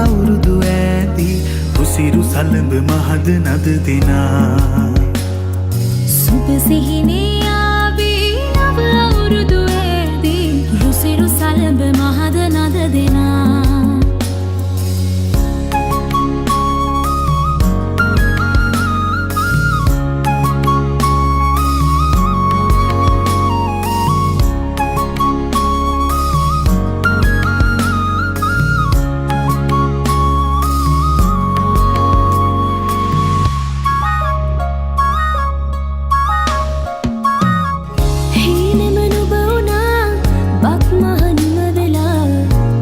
අවුරුදු ඈදී උසිරු සලඹ මහද නද දෙනා සුබ සිහිනේ ආවේ නව අවුරුදු ඈදී උසිරු සලඹ මහද නද දෙනා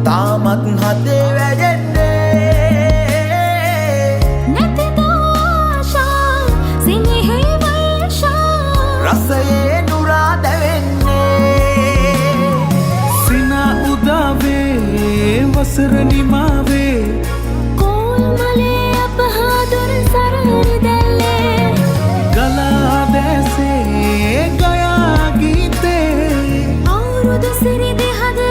තාමත් හදේ වැජෙන්නේ නැතිද ආශා සිනහේ වර්ෂා රසයේ නුරා දැවෙන්නේ සිනා උදාවේ වසර නිමාවේ කෝල්මලේ අපහාදුර සරහරි දැල්ලේ ගලා දැසේ ගයා ගීතේ අවුරුදු සිරිදි හද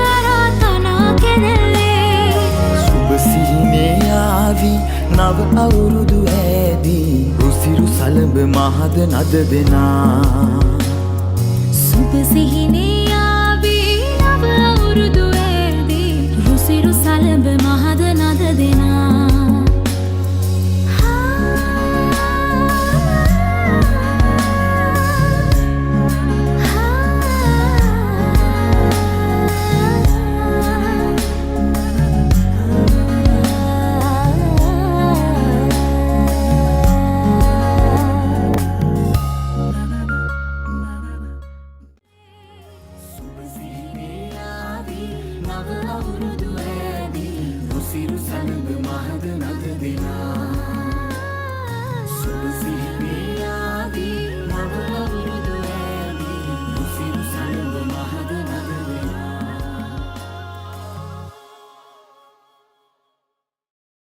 නව අවුරුදු ඈදී උසිරු සලඹ මහද නද දෙනා